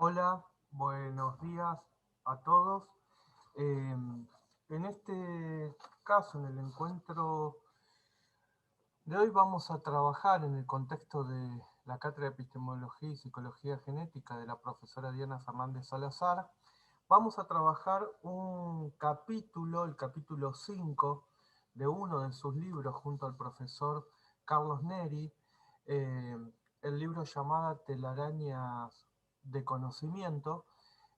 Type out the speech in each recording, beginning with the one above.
Hola, buenos días a todos. En este caso, en el encuentro de hoy, vamos a trabajar en el contexto de la Cátedra de Epistemología y Psicología Genética de la profesora Diana Fernández Salazar. Vamos a trabajar un capítulo, el capítulo 5 de uno de sus libros junto al profesor Carlos Neri, eh, el libro llamado Telarañas de Conocimiento,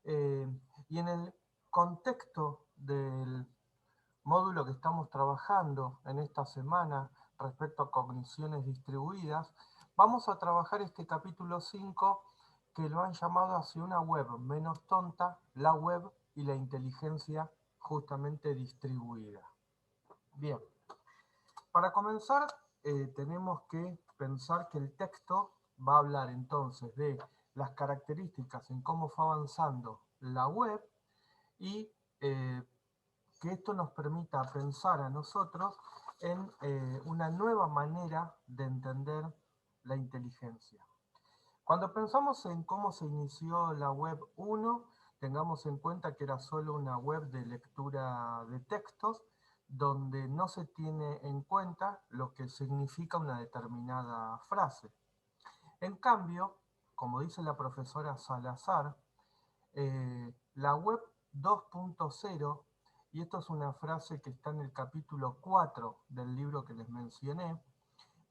eh, y en el contexto del módulo que estamos trabajando en esta semana respecto a cogniciones distribuidas, vamos a trabajar este capítulo 5 que lo han llamado hacia una web menos tonta, la web y la inteligencia justamente distribuida. Bien, para comenzar tenemos que pensar que el texto va a hablar entonces de las características en cómo fue avanzando la web y que esto nos permita pensar a nosotros en una nueva manera de entender la inteligencia. Cuando pensamos en cómo se inició la web 1, tengamos en cuenta que era solo una web de lectura de textos donde no se tiene en cuenta lo que significa una determinada frase. En cambio, como dice la profesora Salazar, la web 2.0, y esto es una frase que está en el capítulo 4 del libro que les mencioné,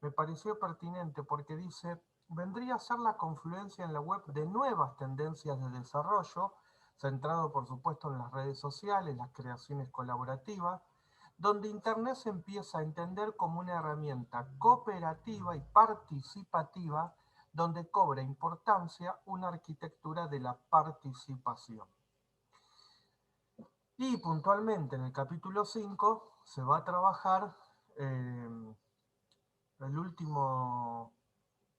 me pareció pertinente porque dice, vendría a ser la confluencia en la web de nuevas tendencias de desarrollo, centrado por supuesto en las redes sociales, las creaciones colaborativas, donde Internet se empieza a entender como una herramienta cooperativa y participativa, donde cobra importancia una arquitectura de la participación. Y puntualmente en el capítulo 5 se va a trabajar el último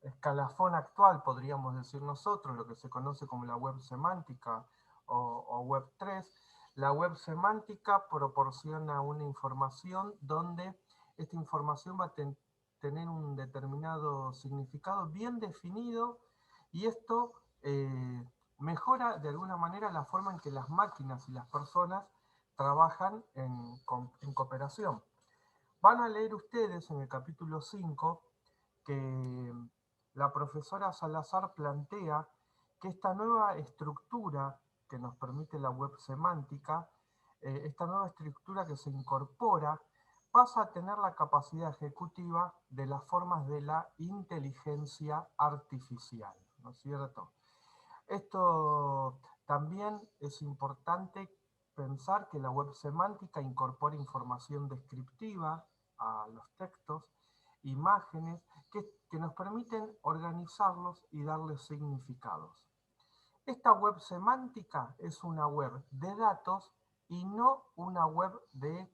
escalafón actual, podríamos decir nosotros, lo que se conoce como la web semántica o web 3. La web semántica proporciona una información donde esta información va a tener un determinado significado bien definido y esto mejora de alguna manera la forma en que las máquinas y las personas trabajan en cooperación. Van a leer ustedes en el capítulo 5 que la profesora Salazar plantea que esta nueva estructura que nos permite la web semántica, esta nueva estructura que se incorpora, pasa a tener la capacidad ejecutiva de las formas de la inteligencia artificial, ¿no es cierto? Esto también es importante pensar que la web semántica incorpora información descriptiva a los textos, imágenes que nos permiten organizarlos y darles significados. Esta web semántica es una web de datos y no una web de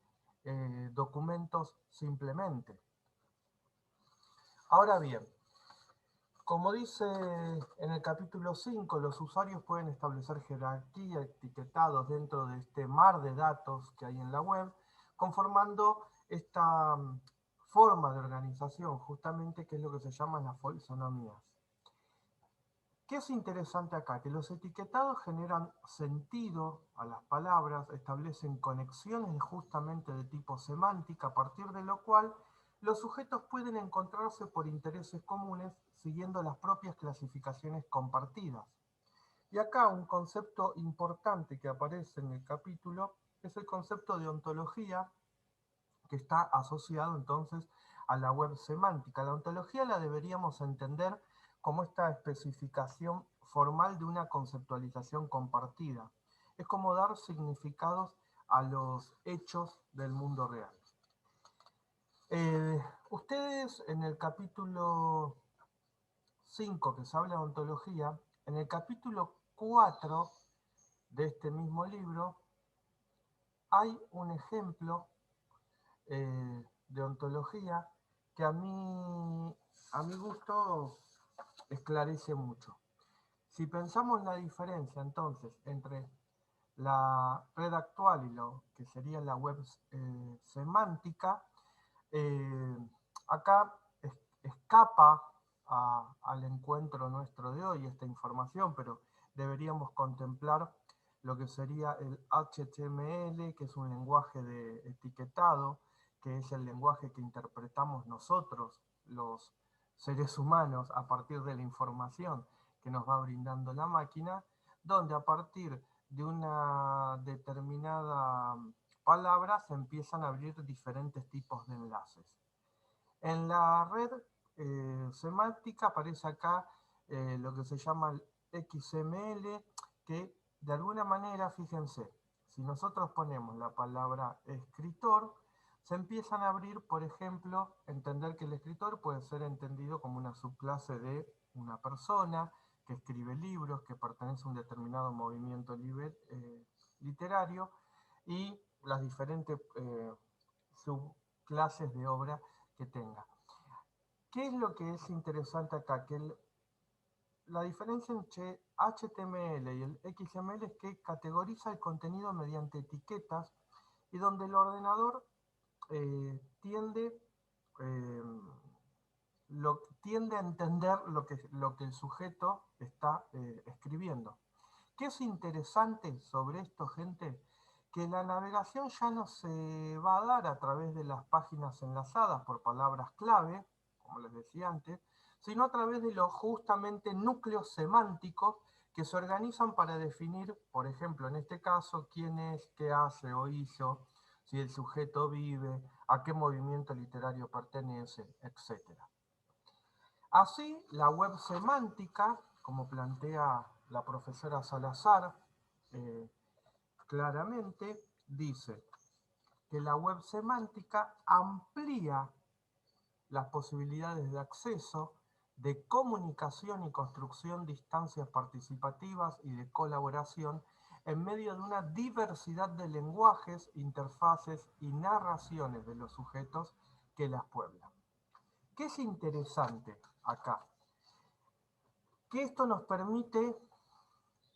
documentos simplemente. Ahora bien, como dice en el capítulo 5, los usuarios pueden establecer jerarquía, etiquetados dentro de este mar de datos que hay en la web, conformando esta forma de organización, justamente que es lo que se llaman las folsonomías. ¿Qué es interesante acá? Que los etiquetados generan sentido a las palabras, establecen conexiones justamente de tipo semántica, a partir de lo cual los sujetos pueden encontrarse por intereses comunes siguiendo las propias clasificaciones compartidas. Y acá un concepto importante que aparece en el capítulo es el concepto de ontología, que está asociado entonces a la web semántica. La ontología la deberíamos entender como esta especificación formal de una conceptualización compartida. Es como dar significados a los hechos del mundo real. Ustedes en el capítulo 5 que se habla de ontología, en el capítulo 4 de este mismo libro hay un ejemplo de ontología que a mi gusto esclarece mucho. Si pensamos la diferencia entonces entre la red actual y lo que sería la web semántica, eh, acá escapa al encuentro nuestro de hoy esta información, pero deberíamos contemplar lo que sería el HTML, que es un lenguaje de etiquetado, que es el lenguaje que interpretamos nosotros, los seres humanos, a partir de la información que nos va brindando la máquina, donde a partir de una determinada palabra se empiezan a abrir diferentes tipos de enlaces. En la red semántica aparece acá lo que se llama el XML, que de alguna manera, fíjense, si nosotros ponemos la palabra escritor, se empiezan a abrir, por ejemplo, entender que el escritor puede ser entendido como una subclase de una persona que escribe libros, que pertenece a un determinado movimiento literario, y las diferentes subclases de obra que tenga. ¿Qué es lo que es interesante acá? Que la diferencia entre HTML y el XML es que categoriza el contenido mediante etiquetas y donde el ordenador tiende a entender lo que el sujeto está escribiendo. ¿Qué es interesante sobre esto, gente? Que la navegación ya no se va a dar a través de las páginas enlazadas por palabras clave, como les decía antes, sino a través de los justamente núcleos semánticos que se organizan para definir, por ejemplo, en este caso, quién es, qué hace o hizo, si el sujeto vive, a qué movimiento literario pertenece, etc. Así, la web semántica, como plantea la profesora Salazar, claramente dice que la web semántica amplía las posibilidades de acceso, de comunicación y construcción de instancias participativas y de colaboración en medio de una diversidad de lenguajes, interfaces y narraciones de los sujetos que las pueblan. ¿Qué es interesante acá? Que esto nos permite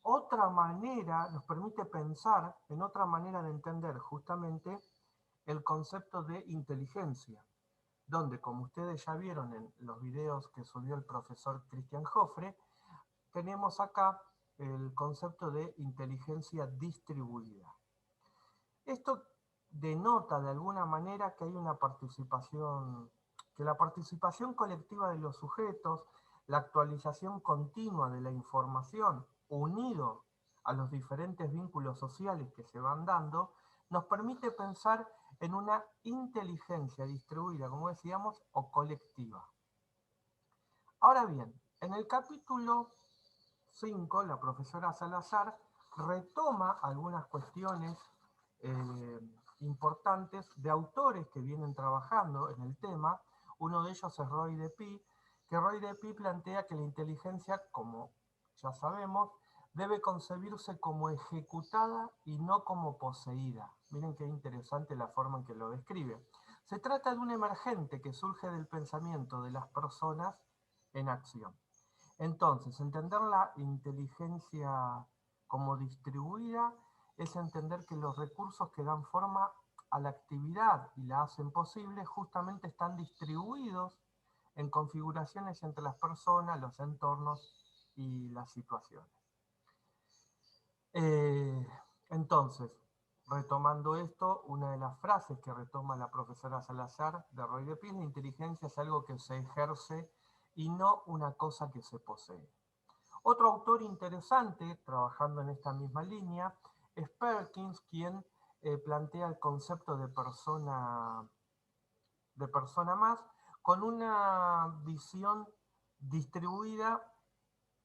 otra manera, nos permite pensar en otra manera de entender justamente el concepto de inteligencia, donde, como ustedes ya vieron en los videos que subió el profesor Cristian Joffre, tenemos acá el concepto de inteligencia distribuida. Esto denota de alguna manera que hay una participación, que la participación colectiva de los sujetos, la actualización continua de la información, unido a los diferentes vínculos sociales que se van dando, nos permite pensar en una inteligencia distribuida, como decíamos, o colectiva. Ahora bien, en el capítulo 5, la profesora Salazar retoma algunas cuestiones importantes de autores que vienen trabajando en el tema. Uno de ellos es Roy Depie, que Roy Depie plantea que la inteligencia, como ya sabemos, debe concebirse como ejecutada y no como poseída. Miren qué interesante la forma en que lo describe. Se trata de un emergente que surge del pensamiento de las personas en acción. Entonces, entender la inteligencia como distribuida es entender que los recursos que dan forma a la actividad y la hacen posible justamente están distribuidos en configuraciones entre las personas, los entornos y las situaciones. Entonces, retomando esto, una de las frases que retoma la profesora Salazar de Roy Depie, la inteligencia es algo que se ejerce y no una cosa que se posee. Otro autor interesante, trabajando en esta misma línea, es Perkins, quien plantea el concepto de persona más, con una visión distribuida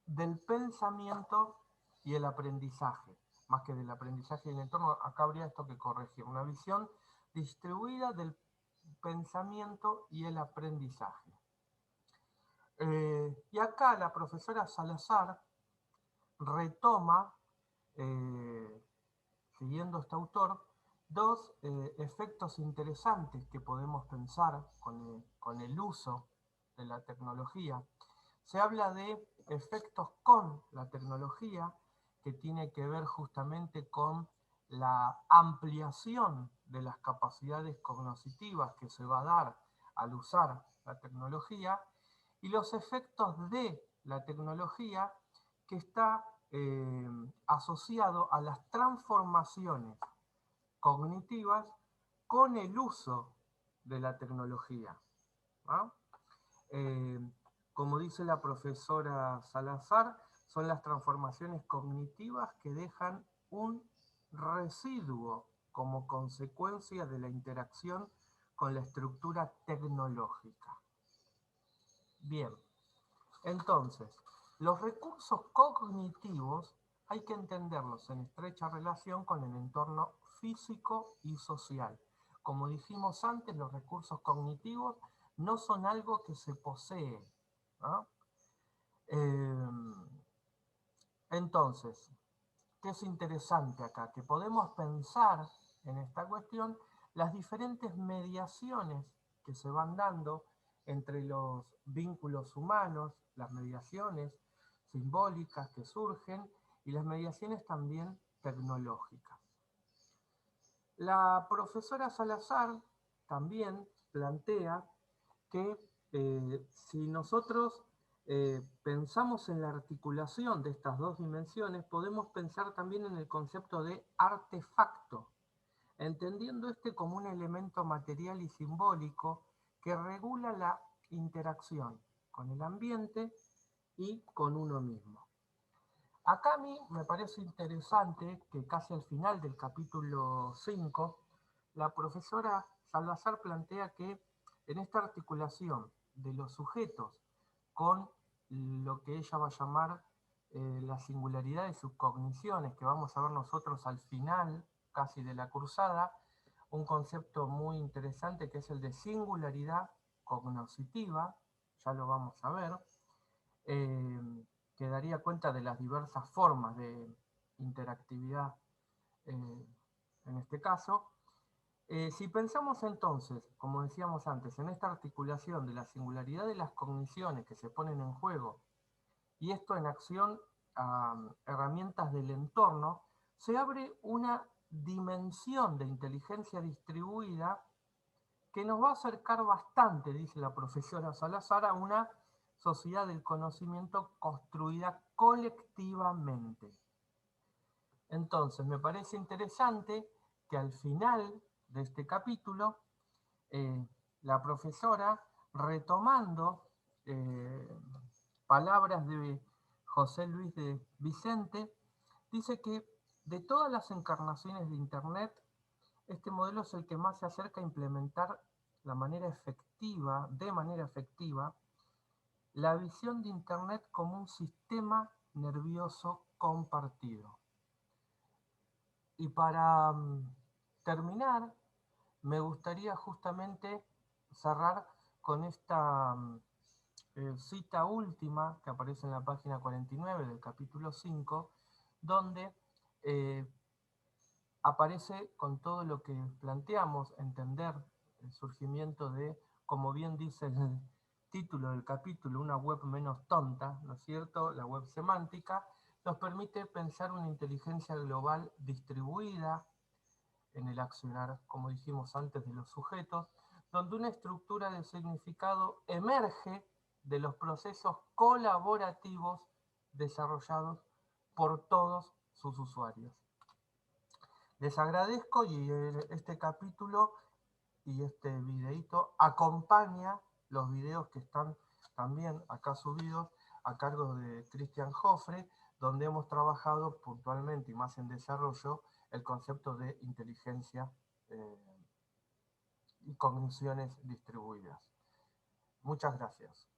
del pensamiento y el aprendizaje, más que del aprendizaje y el entorno. Acá habría esto que corregir, una visión distribuida del pensamiento y el aprendizaje. Y acá la profesora Salazar retoma, siguiendo este autor, dos efectos interesantes que podemos pensar con el uso de la tecnología. Se habla de efectos con la tecnología, que tiene que ver justamente con la ampliación de las capacidades cognitivas que se va a dar al usar la tecnología, y los efectos de la tecnología, que está asociado a las transformaciones cognitivas con el uso de la tecnología, ¿no? Como dice la profesora Salazar, son las transformaciones cognitivas que dejan un residuo como consecuencia de la interacción con la estructura tecnológica. Bien, entonces, los recursos cognitivos hay que entenderlos en estrecha relación con el entorno físico y social. Como dijimos antes, los recursos cognitivos no son algo que se posee, ¿no? Entonces, ¿qué es interesante acá? Que podemos pensar en esta cuestión las diferentes mediaciones que se van dando entre los vínculos humanos, las mediaciones simbólicas que surgen y las mediaciones también tecnológicas. La profesora Salazar también plantea que si nosotros pensamos en la articulación de estas dos dimensiones, podemos pensar también en el concepto de artefacto, entendiendo este como un elemento material y simbólico que regula la interacción con el ambiente y con uno mismo. Acá a mí me parece interesante que casi al final del capítulo 5, la profesora Salazar plantea que en esta articulación de los sujetos con lo que ella va a llamar la singularidad de sus cogniciones, que vamos a ver nosotros al final casi de la cursada, un concepto muy interesante que es el de singularidad cognoscitiva, ya lo vamos a ver, que daría cuenta de las diversas formas de interactividad en este caso. Si pensamos entonces, como decíamos antes, en esta articulación de la singularidad de las cogniciones que se ponen en juego, y esto en acción a herramientas del entorno, se abre una dimensión de inteligencia distribuida que nos va a acercar bastante, dice la profesora Salazar, a una sociedad del conocimiento construida colectivamente. Entonces, me parece interesante que al final de este capítulo, la profesora, retomando palabras de José Luis de Vicente, dice que de todas las encarnaciones de Internet, este modelo es el que más se acerca a implementar de manera efectiva, la visión de Internet como un sistema nervioso compartido. Y para terminar, me gustaría justamente cerrar con esta cita última que aparece en la página 49 del capítulo 5, donde aparece con todo lo que planteamos, entender el surgimiento de, como bien dice el título del capítulo, una web menos tonta, ¿no es cierto? La web semántica nos permite pensar una inteligencia global distribuida en el accionar, como dijimos antes, de los sujetos, donde una estructura de significado emerge de los procesos colaborativos desarrollados por todos sus usuarios. Les agradezco y este capítulo y este videíto acompaña los videos que están también acá subidos a cargo de Cristian Jofre, donde hemos trabajado puntualmente y más en desarrollo el concepto de inteligencia y cogniciones distribuidas. Muchas gracias.